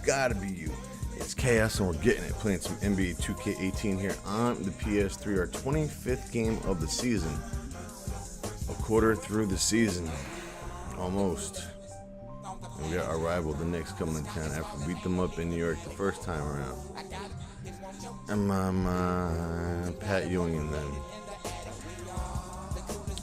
Gotta be you. It's KAHOS and we're getting it. Playing some NBA 2K18 here on the PS3. Our 25th game of the season. A quarter through the season. Almost. And we got our rival, the Knicks, coming to town after we beat them up in New York the first time around. And my Pat Ewing and them.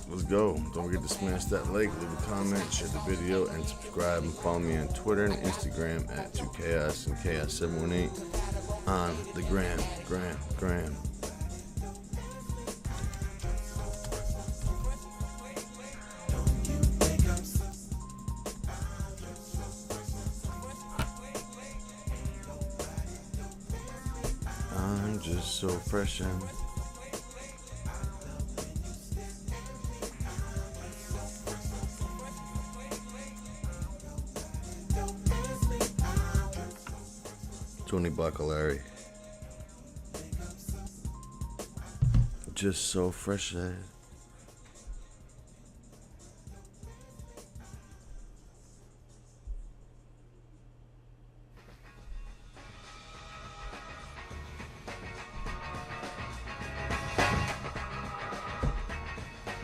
Let's go. Don't forget to smash that like, leave a comment, share the video, and subscribe. And follow me on Twitter and Instagram at 2KAHOS and KAHOS718 on the gram. I'm just so fresh and Tony Baccalari. Just so fresh.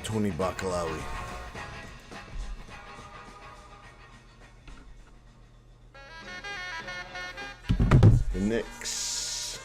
Tony Baccalari. The Knicks.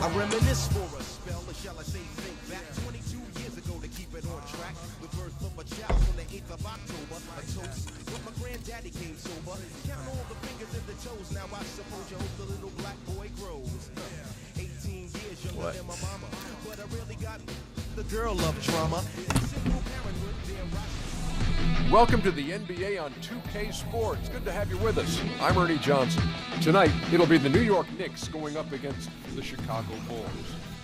I reminisce for a spell, or shall I say think back 22 years ago to keep it on track. The birth of a child on the 8th of October. A toast when my granddaddy came sober. Count all the fingers and the toes. Now I suppose you hope the little black boy grows. 18 years younger than my mama, but I really got the girl of drama. Simple parenthood, damn right. Welcome to the NBA on 2K Sports. Good to have you with us. I'm Ernie Johnson. Tonight, it'll be the New York Knicks going up against the Chicago Bulls.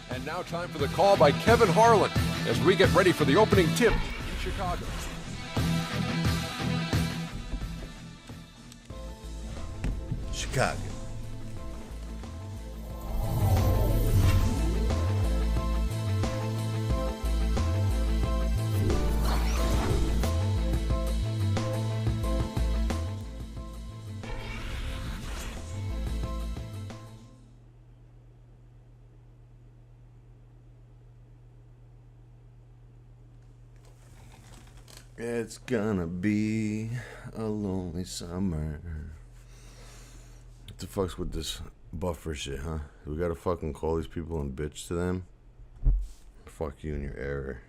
And now time for the call by Kevin Harlan as we get ready for the opening tip in Chicago. Chicago. It's gonna be a lonely summer. What the fuck's with this buffer shit, huh? We gotta fucking call these people and bitch to them? Fuck you and your error.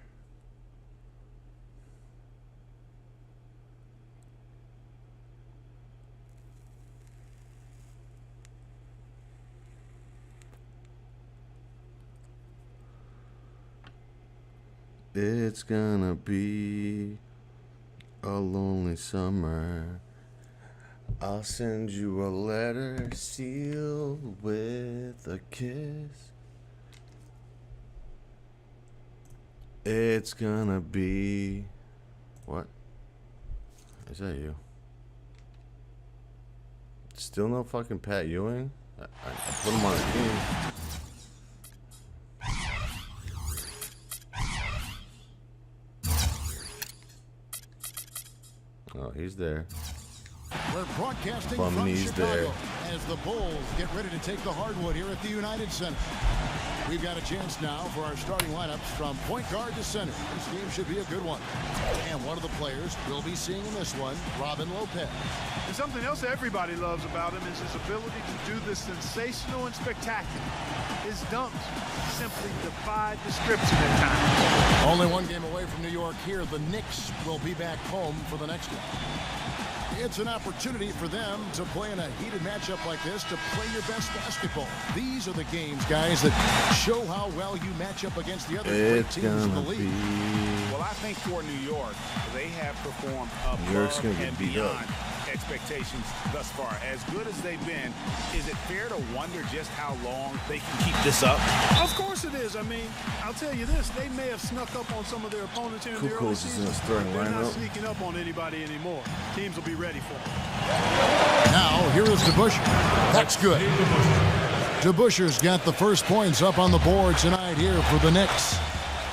It's gonna be a lonely summer. I'll send you a letter sealed with a kiss. It's gonna be... What? Is that you? Still no fucking Pat Ewing? I put him on the team. Oh, he's there. We're broadcasting Bum from knees Chicago there. as the Bulls get ready to take the hardwood here at the United Center. We've got a chance now for our starting lineups from point guard to center. This game should be a good one. And one of the players we'll be seeing in this one, Robin Lopez. And something else everybody loves about him is his ability to do the sensational and spectacular. His dunks simply defy description at times. Only one game away from New York here. The Knicks will be back home for the next one. It's an opportunity for them to play in a heated matchup like this, to play your best basketball. These are the games, guys, that show how well you match up against the other great teams in the league. Well, I think for New York, they have performed above New York's gonna get and beat up. beyond expectations thus far. As good as they've been, is it fair to wonder just how long they can keep this up? Of course it is. I mean, I'll tell you this, they may have snuck up on some of their opponents here in the early KAHOS is in season. a starting They're not lineup. sneaking up on anybody anymore. Teams will be ready for them. Now, here is DeBusschere. That's good. DeBusschere's got the first points up on the board tonight here for the Knicks.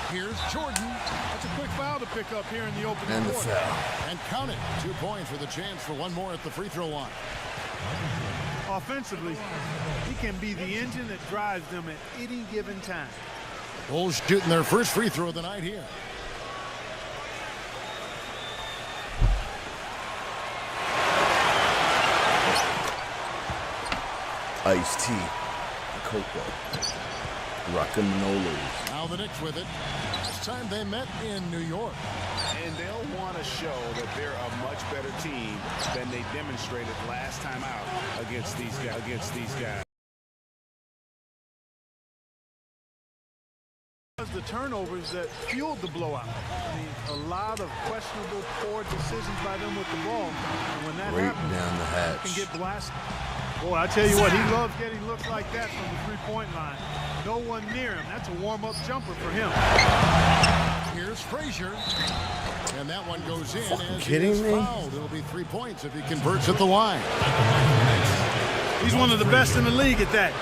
Here's Jordan. That's a quick foul to pick up here in the opening And the quarter. foul. And count it. 2 points with a chance for one more at the free throw line. Offensively, he can be the engine that drives them at any given time. Bulls shooting their first free throw of the night here. Iced tea. Cocoa. Rock'n'Rollers. Now the Knicks with it. This time they met in New York. And they'll want to show that they're a much better team than they demonstrated last time out against these guys. The turnovers that fueled the blowout. I mean, a lot of questionable, poor decisions by them with the ball. And when that Right happens, down the it hatch. can get blasted. Boy, I tell you what, he loves getting looks like that from the three-point line. No one near him. That's a warm-up jumper for him. Here's Frazier. And that one goes in Fucking as kidding he is me? fouled. It'll be 3 points if he converts at the line. He's one of the best in the league at that.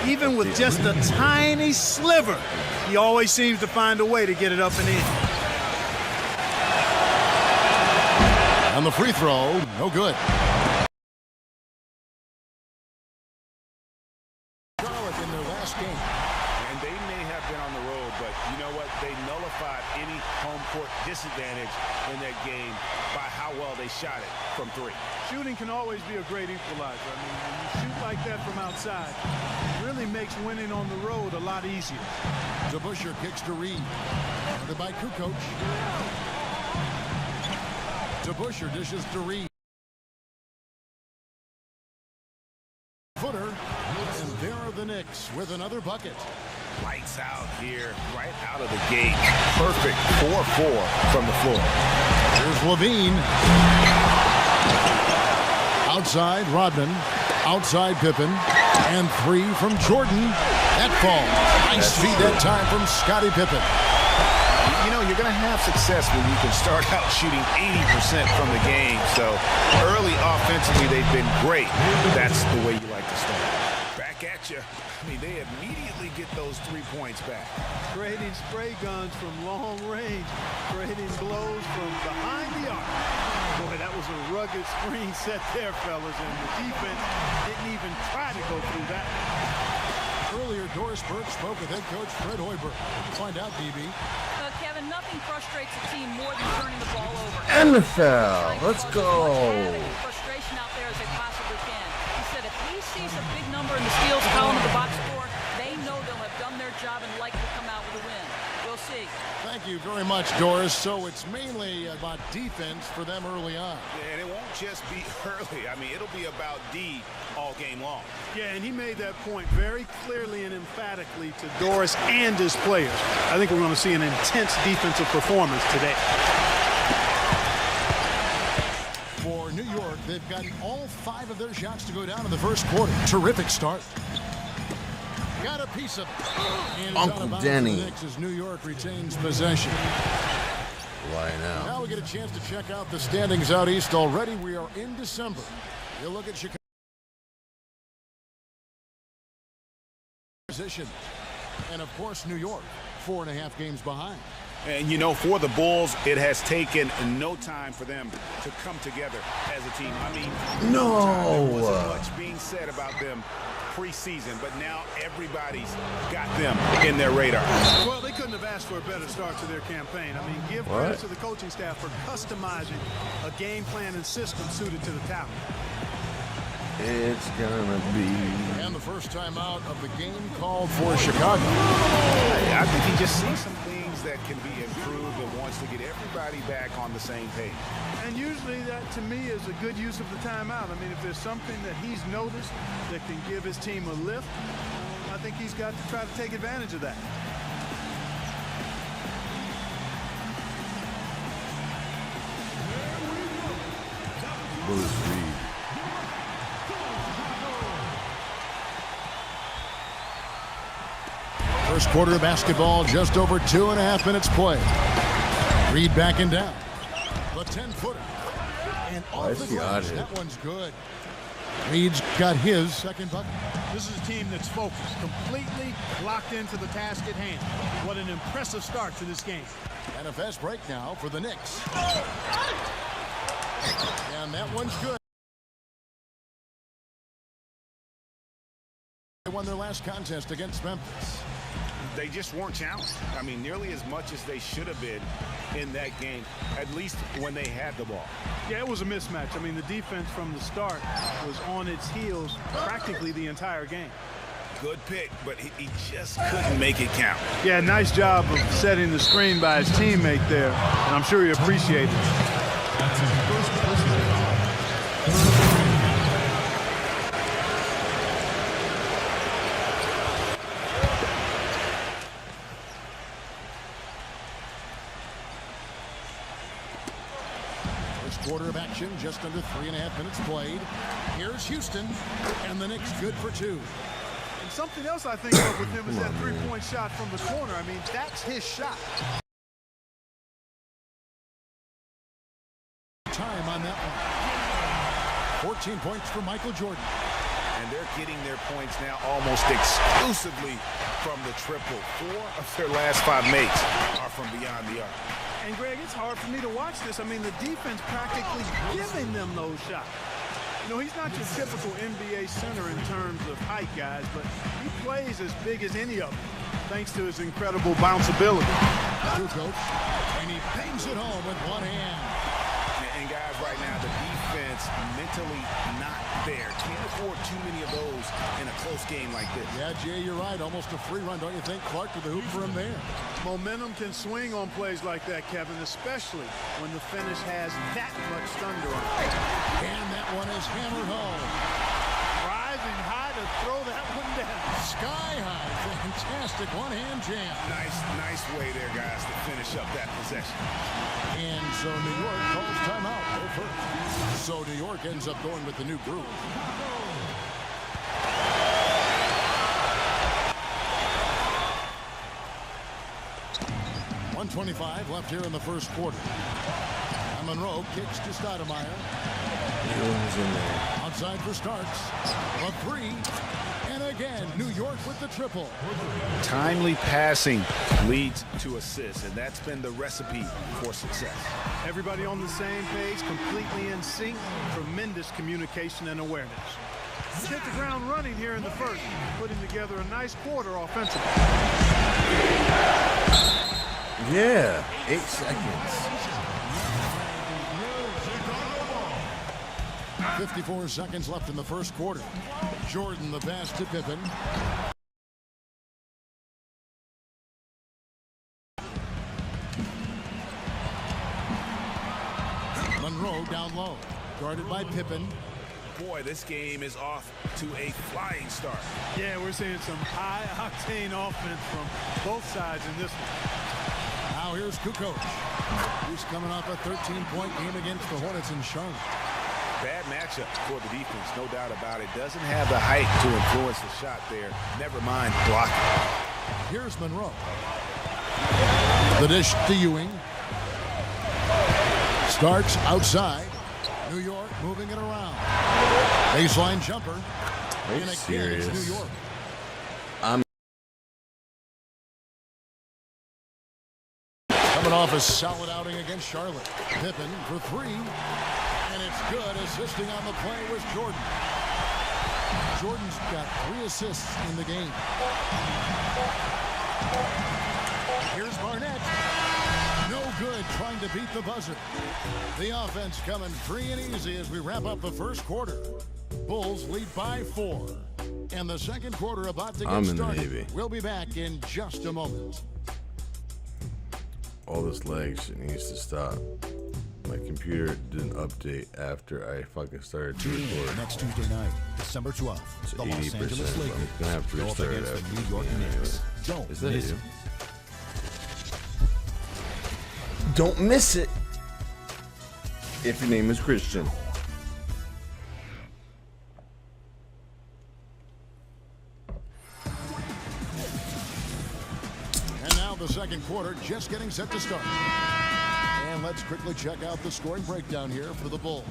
Even with just a tiny sliver, he always seems to find a way to get it up and in. On the free throw, no good. Charlotte in their last game. And they may have been on the road, but you know what? They nullified any home court disadvantage in that game by how well they shot it from three. Shooting can always be a great equalizer. I mean, when you shoot like that from outside, it really makes winning on the road a lot easier. DeBusschere kicks to Reed. Guarded by Kukoc. DeBusschere dishes to Reed. Footer. And there are the Knicks with another bucket. Lights out here, right out of the gate. Perfect 4-4 from the floor. Here's Levine. Outside Rodman. Outside Pippen. And 3 from Jordan. That falls. Nice feed that time from Scottie Pippen. You know, you're going to have success when you can start out shooting 80% from the game. So early offensively, they've been great. That's the way you like to start. Back at you. I mean, they immediately get those 3 points back. Trading spray guns from long range, trading blows from behind the arc. Boy, that was a rugged screen set there, fellas, and the defense didn't even try to go through that. Earlier, Doris Burke spoke with head coach Fred Hoiberg. Find out, DB. Kevin, nothing frustrates a team more than turning the ball over. And the foul. Let's go. Frustration out there as they possibly can. He said if he sees a big number in the steals column of the box score, they know they'll have done their job and likely come out with a win. We'll see. Thank you very much, Doris. So it's mainly about defense for them early on. And it won't just be early. I mean, it'll be about D all game long. Yeah, and he made that point very clearly and emphatically to Doris and his players. I think we're going to see an intense defensive performance today. For New York, they've gotten all 5 of their shots to go down in the first quarter. Terrific start. Got a piece of and it's Uncle out of bounds Denny. for the Knicks as New York retains possession. Lying out. Now we get a chance to check out the standings out east already. We are in December. You look at Chicago position. And of course, New York, 4.5 games behind. And, you know, for the Bulls, it has taken no time for them to come together as a team. I mean, No. there wasn't much being said about them preseason, but now everybody's got them in their radar. Well, they couldn't have asked for a better start to their campaign. I mean, give What? credit to the coaching staff for customizing a game plan and system suited to the talent. It's gonna be. And the first time out of the game called for Chicago. I think he just sees some things that can be improved and wants to get everybody back on the same page. And usually that, to me, is a good use of the timeout. I mean, if there's something that he's noticed that can give his team a lift, I think he's got to try to take advantage of that. Willis Reed. First quarter of basketball, just over 2.5 minutes played. Reed backing down. The 10-footer. And off the glass. That one's good. Reed's got his second bucket. This is a team that's focused, completely locked into the task at hand. What an impressive start to this game. And a fast break now for the Knicks. And that one's good. They won their last contest against Memphis. They just weren't challenged. I mean, nearly as much as they should have been in that game, at least when they had the ball. Yeah, it was a mismatch. I mean, the defense from the start was on its heels practically the entire game. Good pick, but he just couldn't make it count. Yeah, nice job of setting the screen by his teammate there, and I'm sure he appreciated it. Quarter of action, just under 3.5 minutes played. Here's Houston, and the Knicks good for 2. And something else I think of with him is that three-point shot from the corner. I mean, that's his shot. Time on that one. 14 points for Michael Jordan. And they're getting their points now almost exclusively from the triple. 4 of their last 5 makes are from beyond the arc. And, Greg, it's hard for me to watch this. I mean, the defense practically giving them those shots. You know, he's not your typical NBA center in terms of height, guys, but he plays as big as any of them, thanks to his incredible bounceability. And he bangs it home with one hand. And guys, right now, the defense mentally not there. Can't afford too many of those in a close game like this. Yeah, Jay, you're right. Almost a free run, don't you think? Clark with the hoop for him there. Momentum can swing on plays like that, Kevin, especially when the finish has that much thunder on it. And that one is hammered home. Rising high to throw that one down. Sky high. Fantastic one-hand jam. Nice way there, guys, to finish up that possession. And so New York calls timeout. Go first. So New York ends up going with the new group. .125 left here in the first quarter. And Monroe kicks to Stoudemire. Outside for Starks. A 3. And again, New York with the triple. Timely passing leads to assists, and that's been the recipe for success. Everybody on the same page, completely in sync, tremendous communication and awareness. He's hit the ground running here in the first, putting together a nice quarter offensively. Yeah, 8 seconds. 54 seconds left in the first quarter. Jordan the pass to Pippen. Monroe down low. Guarded by Pippen. Boy, this game is off to a flying start. Yeah, we're seeing some high-octane offense from both sides in this one. Now here's Kukoc. He's coming off a 13-point game against the Hornets in Charlotte. Bad matchup for the defense, no doubt about it. Doesn't have the height to influence the shot there. Never mind blocking. Here's Monroe. The dish to Ewing. Starks outside. New York moving it around. Baseline jumper. Are you and again, serious? it's New York. Coming off a solid outing against Charlotte. Pippen for 3. And it's good. Assisting on the play was Jordan. Jordan's got 3 assists in the game. Here's Barnett. No good trying to beat the buzzer. The offense coming free and easy as we wrap up the first quarter. Bulls lead by 4. And the second quarter about to get started. We'll be back in just a moment. All this lag shit needs to stop. My computer didn't update after I fucking started to record. Next Tuesday night, December 12th, So the Los 80%, Angeles Lakers I'm gonna have to go up restart it against the after New York the game Knicks. anyway. Don't Is that miss you? it. Don't miss it if your name is Christian. the second quarter just getting set to start. And let's quickly check out the scoring breakdown here for the Bulls.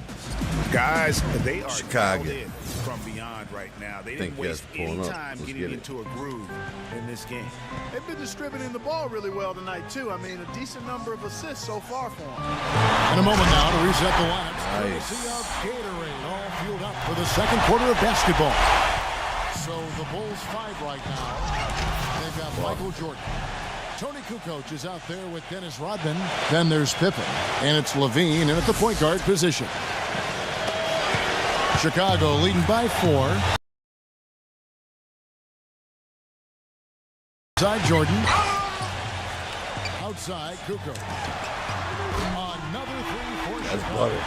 Guys, they are Chicago dialed in from beyond right now. They didn't waste any time getting into a groove in this game. They've been distributing the ball really well tonight, too. I mean, a decent number of assists so far for them. In a moment now to reset the lineups. Nice. See of Gatorade all fueled up for the second quarter of basketball. So the Bulls 5 right now. They've got Michael Jordan. Tony Kukoc is out there with Dennis Rodman. Then there's Pippen. And it's Levine in at the point guard position. Chicago leading by 4. Outside Jordan. Outside Kukoc. Another 3 for That's Chicago. butter.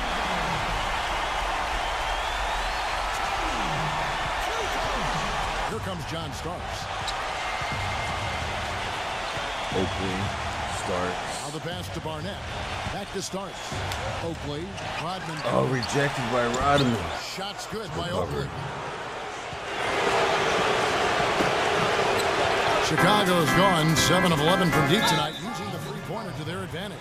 Here comes John Starks. Oakley starts. Now the pass to Barnett. Back to Starks. Oakley. Rodman. Oh, rejected by Rodman. Shots good by Oakley. Chicago's gone 7 of 11 from deep tonight, using the three-pointer to their advantage.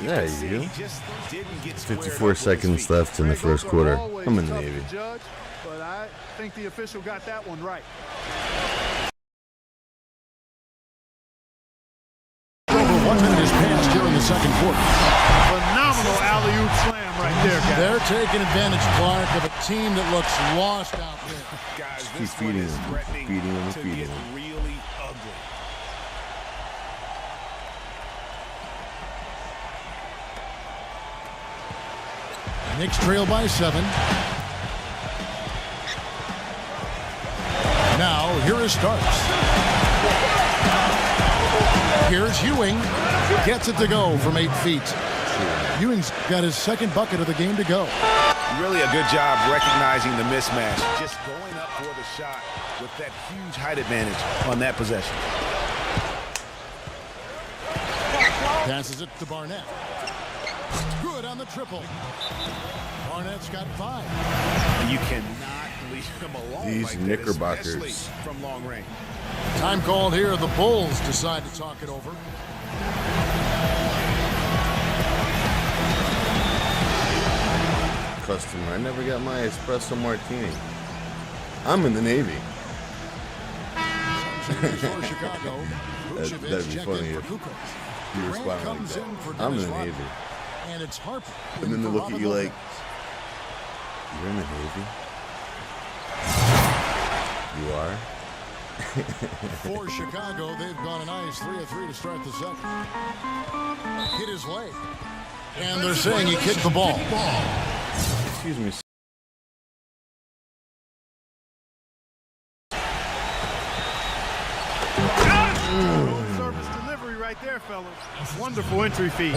There you go. 54 seconds left in the first quarter. I'm in the Navy. Judge, but I think the official got that one right. Over 1 minute has passed here in the second quarter. Phenomenal alley-oop slam right there, guys. They're taking advantage, Clark, of a team that looks lost out there. Guys, Keep this feeding one is him, threatening feeding him, to feeding get him. really ugly. Knicks trail by 7. Now, here is Starks. Here's Ewing. Gets it to go from 8 feet. Ewing's got his second bucket of the game to go. Really a good job recognizing the mismatch. Just going up for the shot with that huge height advantage on that possession. Passes it to Barnett. Good on the triple. Barnett's got 5. You cannot leave him alone. These like that, Knickerbockers. especially from long range. Time called here. The Bulls decide to talk it over. Customer, I never got my espresso martini. I'm in the Navy. For Chicago. That'd be checked funny in if for Kukoc. You Grant respond like comes that. in for I'm in Dennis the Rodman. Navy. And it's Harper. And then they in look for at you Robin like, you're in the Navy? You are? For Chicago, they've gone a nice 3 of 3 to start the second. Hit his leg. And they're saying he kicked the ball. Excuse me. Service delivery right there, fellas. Wonderful entry feed.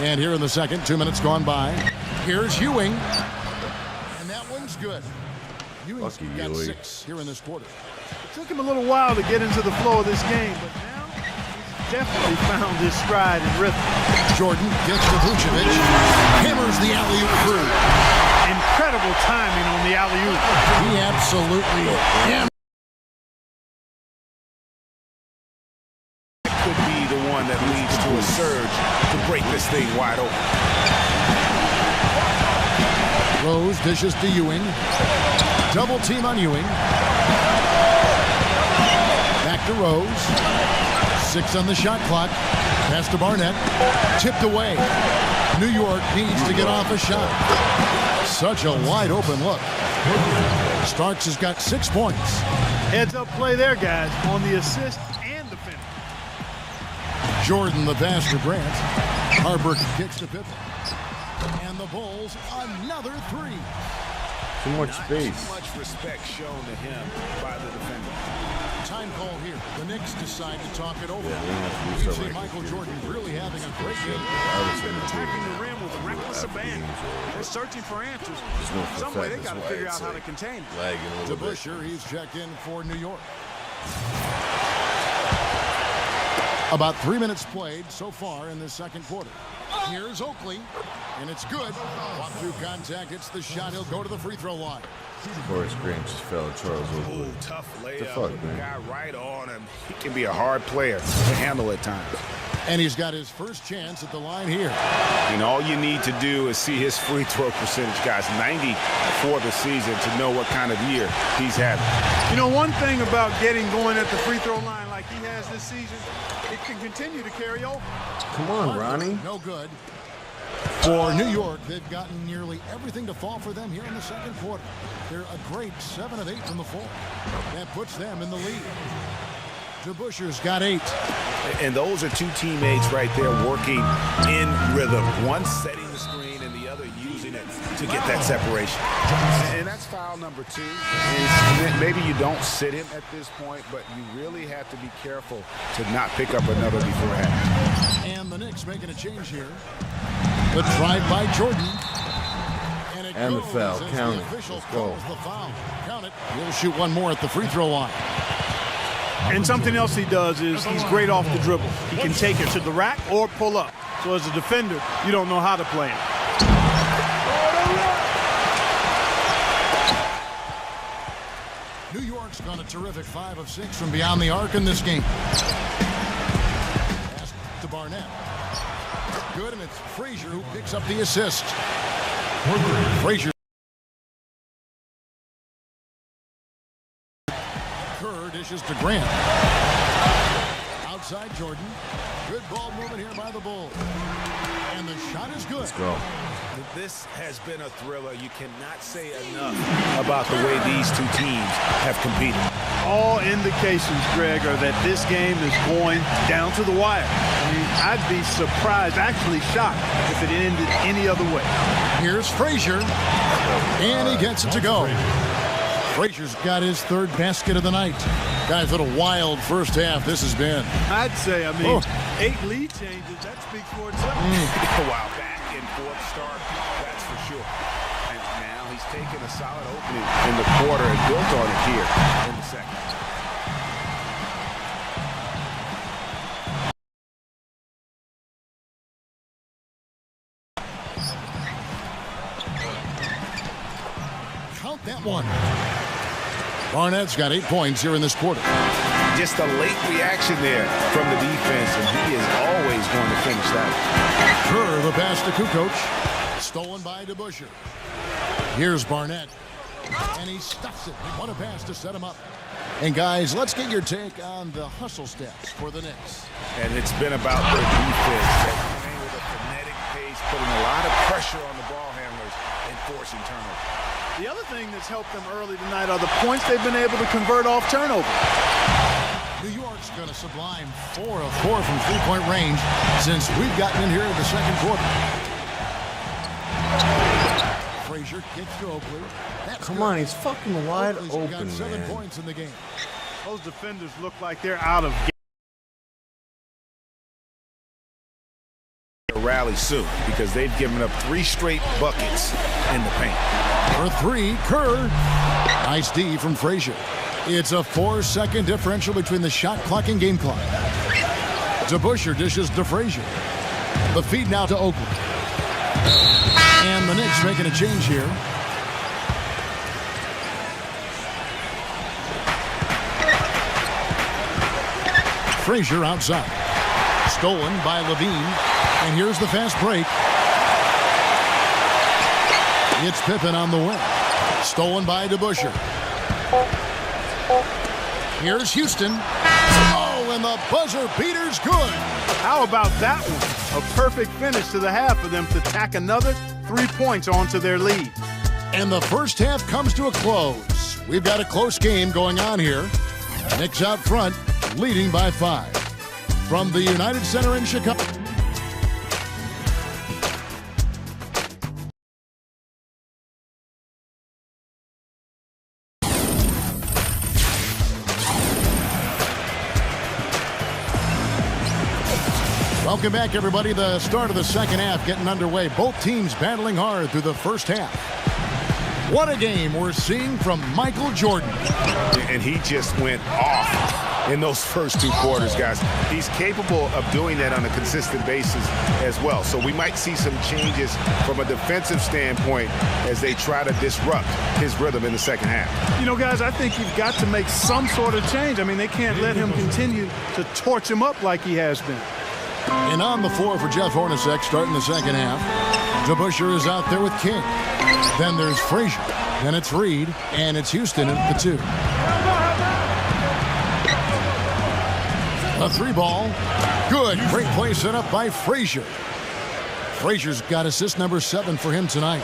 And here in the second, 2 minutes gone by. Here's Ewing. And that one's good. Ewing's Lucky got Ewing. 6 here in this quarter. It took him a little while to get into the flow of this game, but now he's definitely found his stride and rhythm. Jordan gets to Vucevic. Hammers the alley-oop through. Incredible timing on the alley-oop. He absolutely hammered. Could be the one that leads to a surge to break this thing wide open. Rose dishes to Ewing. Double team on Ewing. Back to Rose. 6 on the shot clock. Pass to Barnett. Tipped away. New York needs to get off a shot. Such a wide open look. Starks has got 6 points. Heads up play there, guys, on the assist and the finish. Jordan the pass to Grant. Harper kicks to Pippen. And the Bulls another 3. Too much Not space. too much respect shown to him by the defender. Time call here. The Knicks decide to talk it over. Yeah, we don't have to do You so see right Michael here. Jordan really having a great game. He's Been attacking the rim with reckless abandon. They're searching for answers. Some way they got to figure out how to contain it. Lagging a To little bit. Busher, he's checked in for New York. About 3 minutes played so far in this second quarter. Here's Oakley, and it's good. Walk through contact, hits the shot. He'll go to the free throw line. Forrest Green just fell to Charles Oakley. Ooh, tough layup. The fuck, man? Guy right on him. He can be a hard player to handle at times. And he's got his first chance at the line here. And all you need to do is see his free throw percentage, guys. 90 for the season to know what kind of year he's having. You know, one thing about getting going at the free throw line like he has this season, it can continue to carry over. Come on, Ronnie. No good. For New York, they've gotten nearly everything to fall for them here in the second quarter. They're a great 7 of 8 from the floor. That puts them in the lead. DeBuscher's got 8. And those are two teammates right there working in rhythm. One setting the screen and the other using it to get that separation. And that's foul number 2. And maybe you don't sit him at this point, but you really have to be careful to not pick up another beforehand. And the Knicks making a change here. The drive by Jordan. And the foul. Count it. Let's go. The foul. Count it. He'll shoot one more at the free throw line. And something else he does is he's great off the dribble. He can take it to the rack or pull up. So as a defender, you don't know how to play him. New York's gone a terrific 5 of 6 from beyond the arc in this game. Pass to Barnett. Good, and it's Frazier who picks up the assist. Frazier. Kerr dishes to Grant. Outside Jordan. Good ball movement here by the Bulls. And the shot is good. Let's go. This has been a thriller. You cannot say enough about the way these two teams have competed. All indications, Greg, are that this game is going down to the wire. I mean, I'd be surprised, actually shocked, if it ended any other way. Here's Frazier. And he gets it to go. Frazier's got his 3rd basket of the night. Guys, what a wild first half this has been. I'd say, 8 lead changes, that speaks for itself. Wow, back and forth start, that's for sure. And now he's taken a solid opening in the quarter and built on it here in the second. Count that one. Barnett's got 8 points here in this quarter. Just a late reaction there from the defense, and he is always going to finish that. Kerr, the pass to Kukoc. Stolen by DeBuscher. Here's Barnett. And he stuffs it. What a pass to set him up. And guys, let's get your take on the hustle steps for the Knicks. And it's been about their defense. They're playing with a frenetic pace, putting a lot of pressure on the ball handlers and forcing turnovers. The other thing that's helped them early tonight are the points they've been able to convert off turnover. New York's going to sublime 4 of 4 from 3-point range since we've gotten in here in the second quarter. Frazier kicks to Oakley. Come on, he's fucking wide open, got 7 man. points in the game. Those defenders look like they're out of Rally soon because they've given up 3 straight buckets in the paint. For 3, Kerr. Nice D from Frazier. It's a 4-second differential between the shot clock and game clock. DeBuscher dishes to Frazier. The feed now to Oakley. And the Knicks making a change here. Frazier outside. Stolen by Levine. And here's the fast break. It's Pippen on the wing. Stolen by DeBuscher. Here's Houston. Oh, and the buzzer beater's good. How about that one? A perfect finish to the half for them to tack another 3 points onto their lead. And the first half comes to a close. We've got a close game going on here. Knicks out front, leading by 5. From the United Center in Chicago. Welcome back, everybody. The start of the second half getting underway. Both teams battling hard through the first half. What a game we're seeing from Michael Jordan. And he just went off in those first 2 quarters, guys. He's capable of doing that on a consistent basis as well. So we might see some changes from a defensive standpoint as they try to disrupt his rhythm in the second half. You know, guys, I think you've got to make some sort of change. I mean, they can't let him continue to torch him up like he has been. And on the floor for Jeff Hornacek starting the second half. DeBusschere is out there with King. Then there's Frazier. Then it's Reed. And it's Houston at the 2. A 3-ball. Good. Great play set up by Frazier. Frazier's got assist number 7 for him tonight.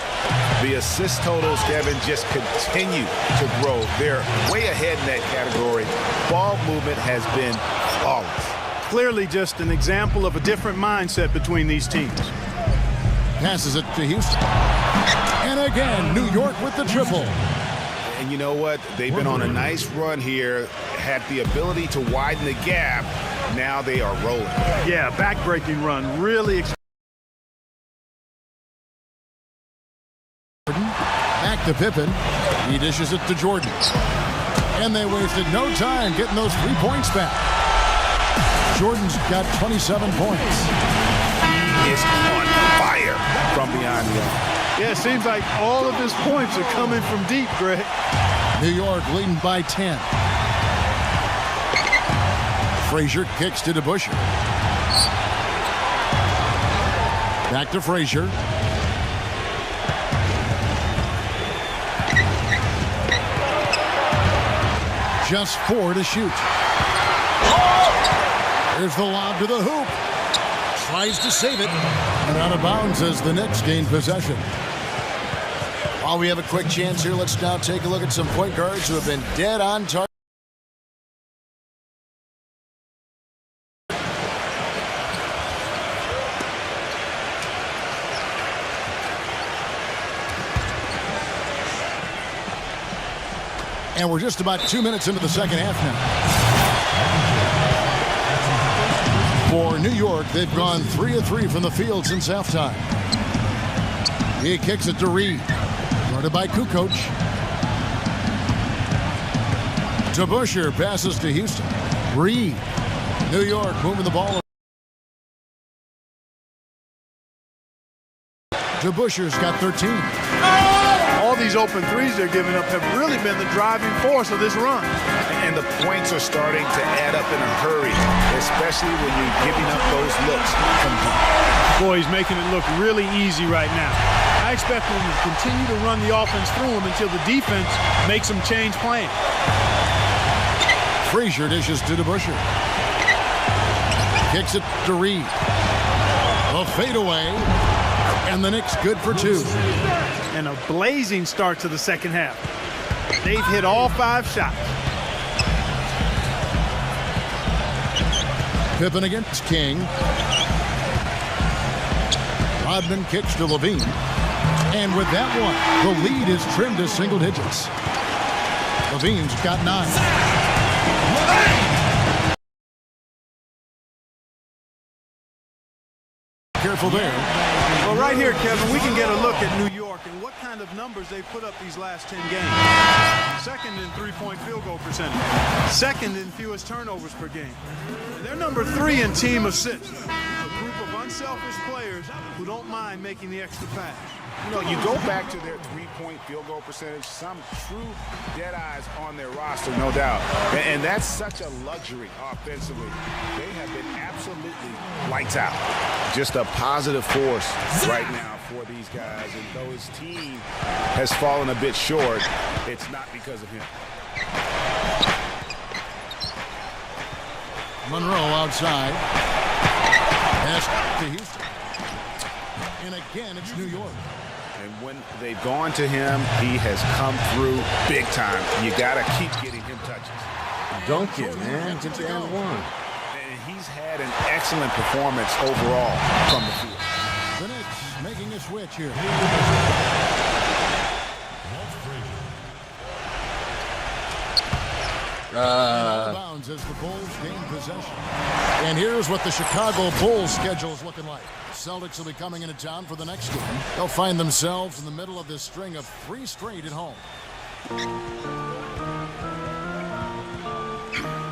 The assist totals, Kevin, just continue to grow. They're way ahead in that category. Ball movement has been flawless. Clearly just an example of a different mindset between these teams. Passes it to Houston. And again, New York with the triple. And you know what? They've been on a nice run here, had the ability to widen the gap. Now they are rolling. Yeah, back-breaking run. Really Back to Pippen. He dishes it to Jordan. And they wasted no time getting those 3 points back. Jordan's got 27 points. He is on fire from beyond the arc. Yeah, it seems like all of his points are coming from deep, Greg. New York leading by 10. Frazier kicks to DeBusschere. Back to Frazier. Just 4 to shoot. Here's the lob to the hoop. Tries to save it. And out of bounds as the Knicks gain possession. While we have a quick chance here, let's now take a look at some point guards who have been dead on target. And we're just about 2 minutes into the second half now. For New York, they've gone 3 of 3 from the field since halftime. He kicks it to Reed. Guarded by Kukoc. DeBusschere passes to Houston. Reed. New York moving the ball. DeBusschere's got 13. All these open threes they're giving up have really been the driving force of this run. And the points are starting to add up in a hurry, especially when you're giving up those looks from deep. Boy, he's making it look really easy right now. I expect him to continue to run the offense through him until the defense makes him change plan. Frazier dishes to DeBusschere. Kicks it to Reed. A fadeaway. And the Knicks good for 2. And a blazing start to the second half. They've hit all 5 shots. Pippen against King. Rodman kicks to Levine. And with that one, the lead is trimmed to single digits. Levine's got 9. Careful there. Well, right here, Kevin, we can get a look at New York and what kind of numbers they've put up these last 10 games. Second in three-point field goal percentage. Second in fewest turnovers per game. And they're number 3 in team assists. A group of unselfish players who don't mind making the extra pass. You know, you go back to their three-point field goal percentage, some true dead eyes on their roster, no doubt. And that's such a luxury offensively. They have been absolutely lights out. Just a positive force right now for these guys. And though his team has fallen a bit short, it's not because of him. Monroe outside. Pass to Houston. And again, it's New York. And when they've gone to him, he has come through big time. You got to keep getting him touches. Dunk it, man. Get the end one. And he's had an excellent performance overall from the field. The Knicks making a switch here. Bounds as the Bulls gain possession. And here's what the Chicago Bulls schedule is looking like. Celtics will be coming into town for the next game. They'll find themselves in the middle of this string of 3 straight at home.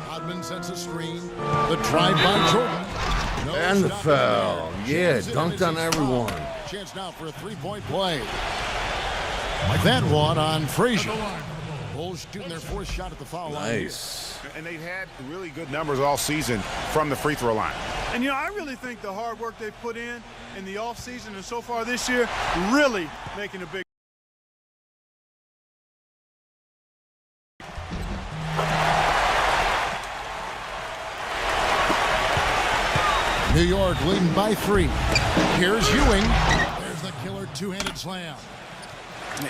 Rodman sets a screen. The drive by Jordan. No And the stop foul. there. Yeah, James dunked on Ennis is everyone. fouled. Chance now for a three-point play. That one on Frazier. Bulls shooting their fourth shot at the foul line. Nice. And they've had really good numbers all season from the free throw line. And, I really think the hard work they've put in the offseason and so far this year, really making a big. New York leading by 3. Here's Ewing. There's the killer two-handed slam.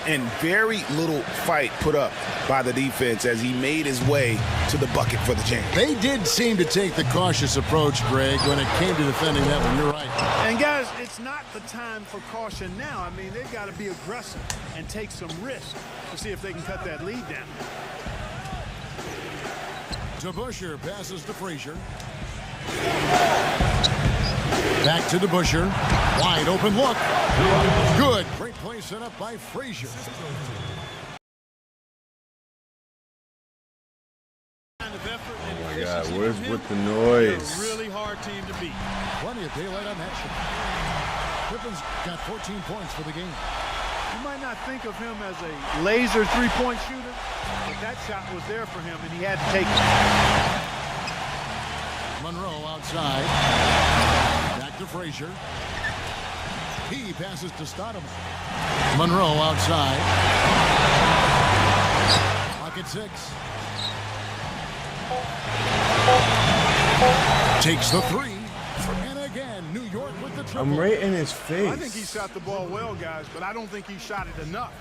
And very little fight put up by the defense as he made his way to the bucket for the jam. They did seem to take the cautious approach, Greg, when it came to defending that one. You're right. And, guys, it's not the time for caution now. I mean, they've got to be aggressive and take some risk to see if they can cut that lead down. DeBusschere passes to Frazier. Back to DeBusschere. Wide open look. Good. Great play set up by Frazier. Oh my God, where's with the noise? Really hard team to beat. Plenty of daylight on that shot. Pippen's got 14 points for the game. You might not think of him as a laser three-point shooter, but that shot was there for him, and he had to take it. Monroe outside. Back to Frazier. He passes to Stoudemire. Monroe outside. Pocket 6. Takes the 3. And again, New York with the triple. I'm right in his face. I think he shot the ball well, guys, but I don't think he shot it enough.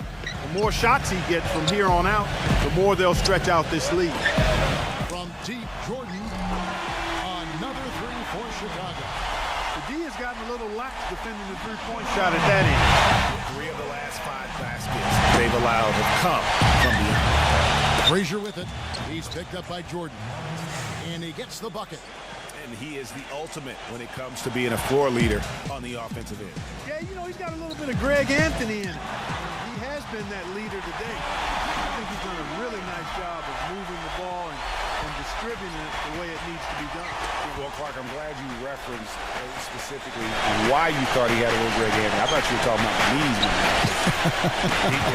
The more shots he gets from here on out, the more they'll stretch out this lead. From deep, Jordan. Another 3 for Chicago. The D has gotten a little lax defending the three-point shot at that end. 3 of the last 5 baskets they've allowed have come from beyond. Frazier with it. He's picked up by Jordan. And he gets the bucket. And he is the ultimate when it comes to being a floor leader on the offensive end. Yeah, he's got a little bit of Greg Anthony in it. He has been that leader today. I think he's done a really nice job of moving the ball and distributing it the way it needs to be done. Well, Clark, I'm glad you referenced specifically why you thought he had a little Greg Anthony. I thought you were talking about the knees, man.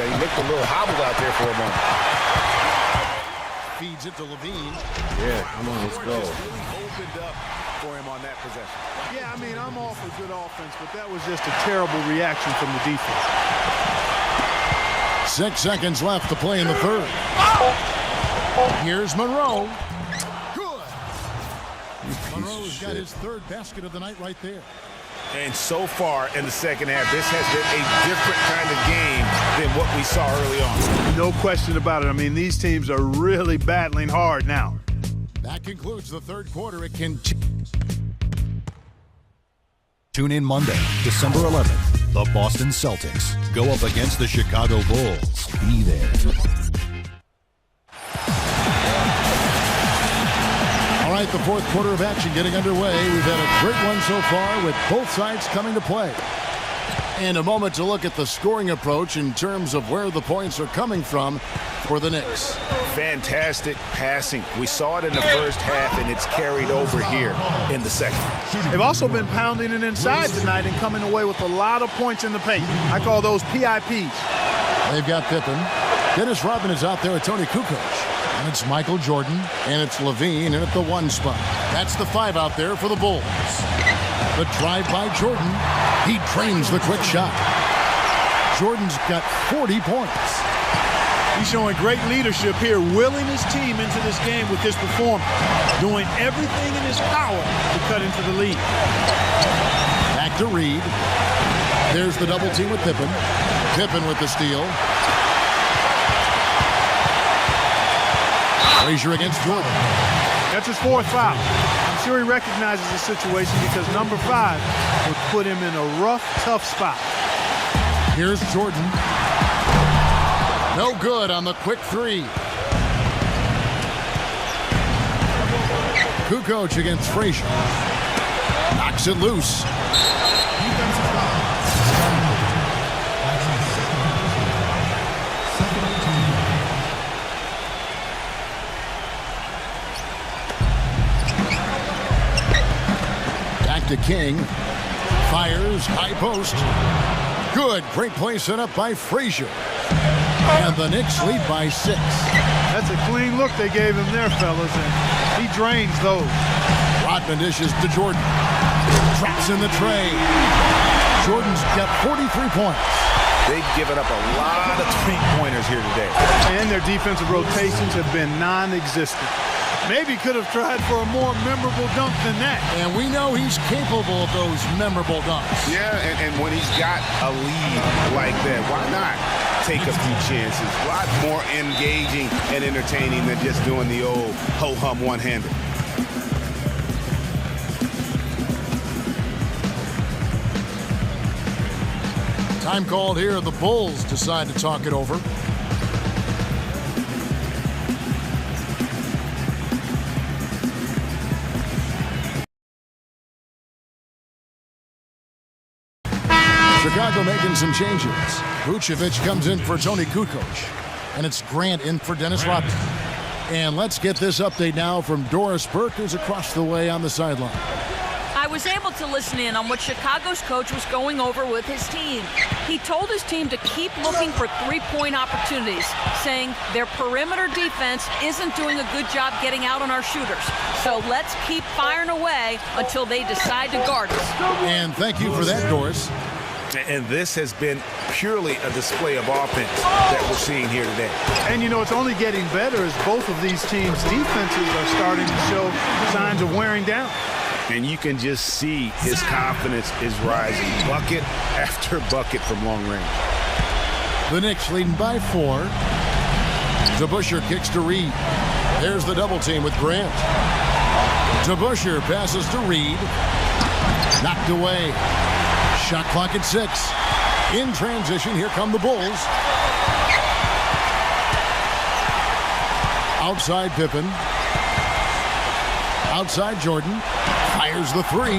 he looked a little hobbled out there for a moment. Feeds it to Levine. Yeah, come on, let's go. Really opened up for him on that possession. Yeah, I mean, I'm all for good offense, but that was just a terrible reaction from the defense. 6 seconds left to play in the third. Here's Monroe. Good. Monroe's got his third basket of the night right there. And so far in the second half, this has been a different kind of game than what we saw early on. No question about it. I mean, these teams are really battling hard now. That concludes the third quarter. It can tune in Monday, December 11th. The Boston Celtics go up against the Chicago Bulls. Be there. All right, the fourth quarter of action getting underway. We've had a great one so far with both sides coming to play. And a moment to look at the scoring approach in terms of where the points are coming from for the Knicks. Fantastic passing. We saw it in the first half, and it's carried over here in the second. They've also been pounding it inside tonight and coming away with a lot of points in the paint. I call those PIPs. They've got Pippen. Dennis Rodman is out there with Tony Kukoc. And it's Michael Jordan, and it's Levine in at the 1 spot. That's the 5 out there for the Bulls. The drive by Jordan. He drains the quick shot. Jordan's got 40 points. He's showing great leadership here, willing his team into this game with his performance, doing everything in his power to cut into the lead. Back to Reed. There's the double team with Pippen. Pippen with the steal. Frazier against Jordan. That's his 4th foul. I'm sure he recognizes the situation because number 5 would put him in a rough, tough spot. Here's Jordan. No good on the quick 3. Kukoc against Frazier. Knocks it loose. to King. Fires, high post. Good, great play set up by Frazier. And the Knicks lead by 6. That's a clean look they gave him there, fellas, and he drains those. Rodman dishes to Jordan. Drops in the tray. Jordan's got 43 points. They've given up a lot of three-pointers here today. And their defensive rotations have been non-existent. Maybe could have tried for a more memorable dunk than that. And we know he's capable of those memorable dunks. Yeah, and when he's got a lead like that, why not take a few chances? A lot more engaging and entertaining than just doing the old ho-hum one-hander. Time called here. The Bulls decide to talk it over. Chicago making some changes. Vucevic comes in for Tony Kukoc. And it's Grant in for Dennis Rodman. And let's get this update now from Doris Burke, who's across the way on the sideline. I was able to listen in on what Chicago's coach was going over with his team. He told his team to keep looking for three-point opportunities, saying their perimeter defense isn't doing a good job getting out on our shooters. So let's keep firing away until they decide to guard us. And thank you for that, Doris. And this has been purely a display of offense that we're seeing here today. And, you know, it's only getting better as both of these teams' defenses are starting to show signs of wearing down. And you can just see his confidence is rising. Bucket after bucket from long range. The Knicks leading by 4. DeBusschere kicks to Reed. There's the double team with Grant. DeBusschere passes to Reed. Knocked away. Shot clock at 6. In transition, here come the Bulls. Outside Pippen. Outside Jordan. Fires the 3.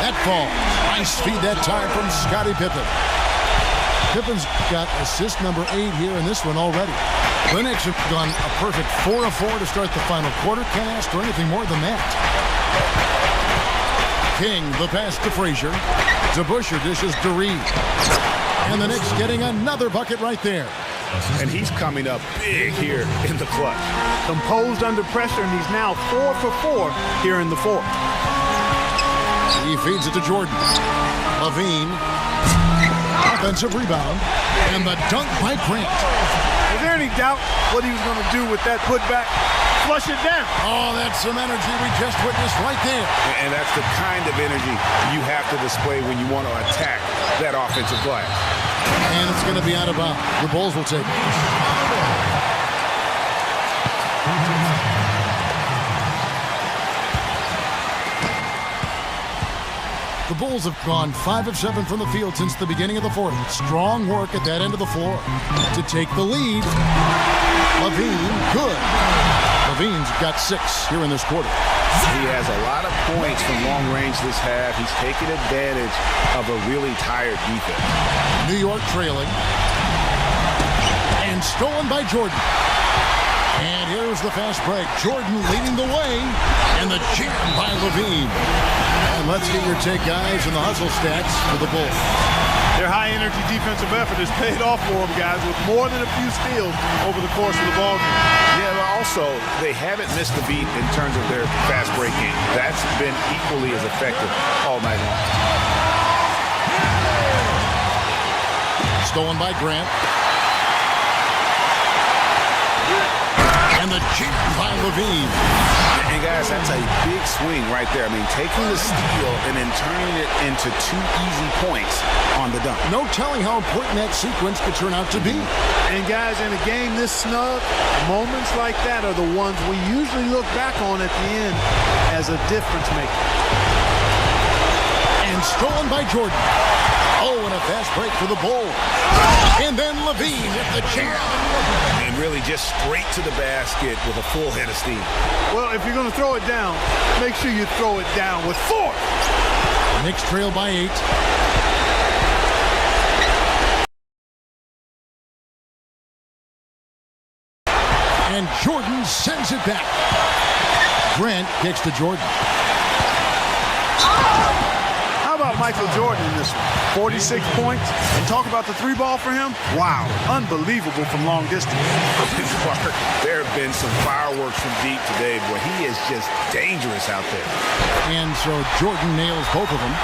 That falls. Nice feed that time from Scottie Pippen. Pippen's got assist number 8 here in this one already. The Knicks have gone a perfect 4 of 4 to start the final quarter. Can't ask for anything more than that. King, the pass to Frazier. DeBusschere dishes to Reed. And the Knicks getting another bucket right there. And he's coming up big here in the clutch. Composed under pressure, and he's now 4 for 4 here in the fourth. He feeds it to Jordan. Levine. Offensive rebound. And the dunk by Grant. Was there any doubt what he was going to do with that putback? Flush it down. Oh, that's some energy we just witnessed right there. And that's the kind of energy you have to display when you want to attack that offensive glass. And it's going to be out of bounds. The Bulls will take it. The Bulls have gone 5 of 7 from the field since the beginning of the fourth. Strong work at that end of the floor to take the lead. Levine, good. Levine's got 6 here in this quarter. He has a lot of points from long range this half. He's taken advantage of a really tired defense. New York trailing. And stolen by Jordan. And here's the fast break. Jordan leading the way. And the jam by Levine. And let's get your take, guys, on the hustle stats for the Bulls. Their high-energy defensive effort has paid off for them, guys, with more than a few steals over the course of the ballgame. Yeah, but also, they haven't missed a beat in terms of their fast break game. That's been equally as effective all night long. Stolen by Grant. And the jam by Levine. And guys, that's a big swing right there. I mean, taking the steal and then turning it into 2 easy points on the dunk. No telling how important that sequence could turn out to be. And guys, in a game this snug, moments like that are the ones we usually look back on at the end as a difference maker. And stolen by Jordan. Oh, and a fast break for the Bulls. And then Levine with the jam. And really just straight to the basket with a full head of steam. Well, if you're going to throw it down, make sure you throw it down with force. Knicks trail by 8. And Jordan sends it back. Grant kicks to Jordan. How about Michael Jordan in this one? 46 points. And talk about the three ball for him. Wow. Unbelievable from long distance. There have been some fireworks from deep today, but he is just dangerous out there. And so Jordan nails both of them.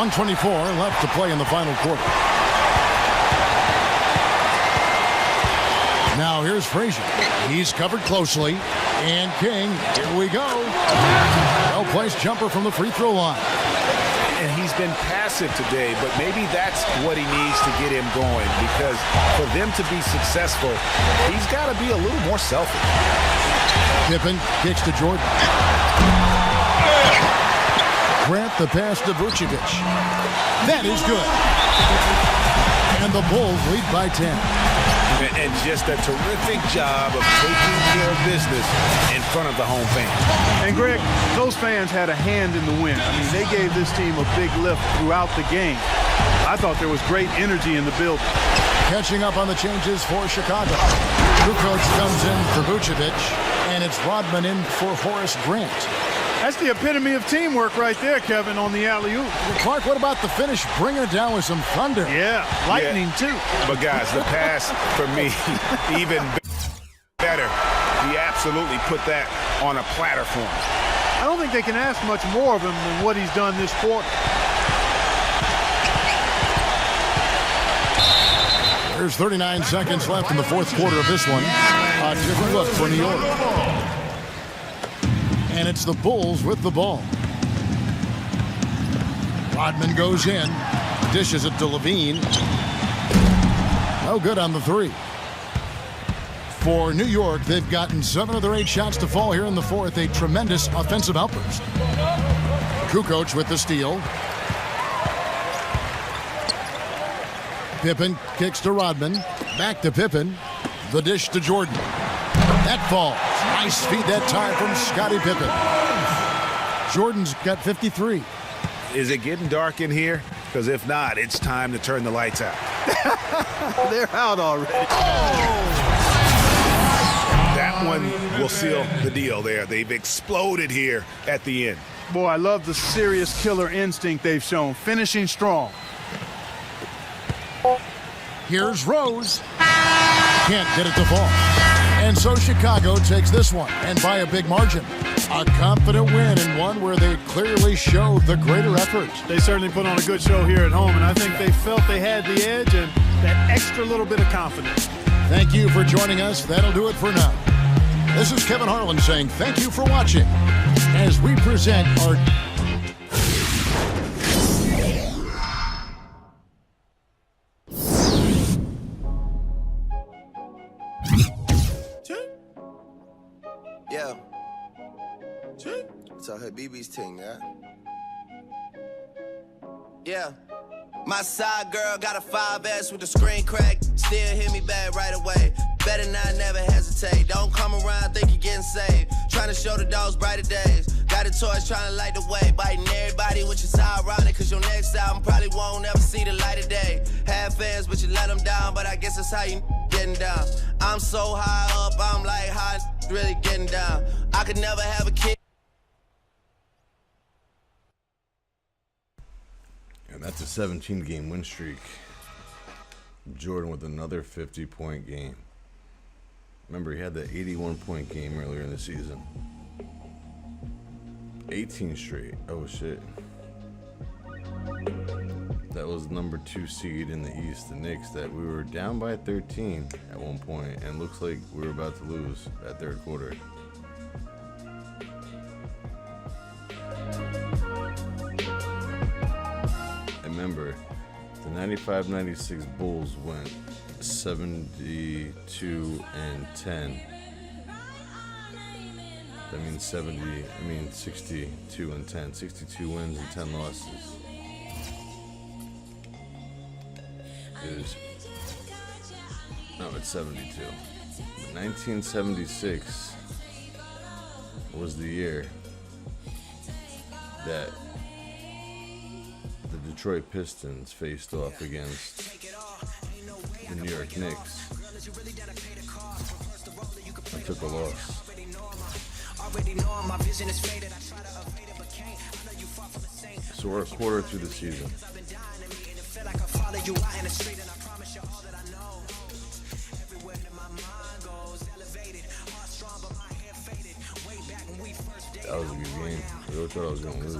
1:24 left to play in the final quarter. Now here's Frazier. He's covered closely. And King, here we go. Well-placed jumper from the free throw line. And he's been passive today, but maybe that's what he needs to get him going, because for them to be successful, he's got to be a little more selfish. Pippen kicks to Jordan. Grant the pass to Vucevic. That is good. And the Bulls lead by 10. And just a terrific job of taking care of business in front of the home fans. And Greg, those fans had a hand in the win. I mean, they gave this team a big lift throughout the game. I thought there was great energy in the building. Catching up on the changes for Chicago. Kukoc comes in for Vucevic, and it's Rodman in for Horace Grant. That's the epitome of teamwork right there, Kevin, on the alley-oop. Clark, what about the finish? Bringing it down with some thunder. Yeah, lightning too. But guys, the pass for me, even better. He absolutely put that on a platter for him. I don't think they can ask much more of him than what he's done this quarter. There's 39 seconds left in the fourth quarter of this one. A different look for New York. And it's the Bulls with the ball. Rodman goes in. Dishes it to Levine. No good on the three. For New York, they've gotten 7 of their 8 shots to fall here in the fourth. A tremendous offensive outburst. Kukoc with the steal. Pippen kicks to Rodman. Back to Pippen. The dish to Jordan. That falls. Nice feed that time from Scottie Pippen. Jordan's got 53. Is it getting dark in here? Because if not, it's time to turn the lights out. They're out already. That one will seal the deal there. They've exploded here at the end. Boy, I love the serious killer instinct they've shown. Finishing strong. Here's Rose. Can't get it to fall. And so Chicago takes this one, and by a big margin. A confident win, and one where they clearly showed the greater effort. They certainly put on a good show here at home, and I think they felt they had the edge and that extra little bit of confidence. Thank you for joining us. That'll do it for now. This is Kevin Harlan saying thank you for watching as we present our... Yeah. It's her BB's thing, yeah? Yeah. My side girl got a 5S with the screen crack. Still hit me back right away. Better not never hesitate. Don't come around, think you're getting saved. Trying to show the dogs brighter days. Got a torch trying to light the way. Biting everybody, which is ironic, cause your next album probably won't ever see the light of day. Have fans, but you let them down. But I guess that's how you getting down. I'm so high up, I'm like, how really getting down. I could never have a kid. And that's a 17-game win streak. Jordan with another 50-point game. Remember, he had that 81-point game earlier in the season. 18 straight. Oh, shit. That was number 2 seed in the East, the Knicks, that we were down by 13 at one point, and looks like we were about to lose that third quarter. And remember, the 95-96 Bulls went 72-10. That means 62-10. 62 wins and 10 losses. It's 72. But 1976 was the year that the Detroit Pistons faced off against the New York Knicks and took a loss. So we're a quarter through the season. That was a good game. I really thought I was going to lose.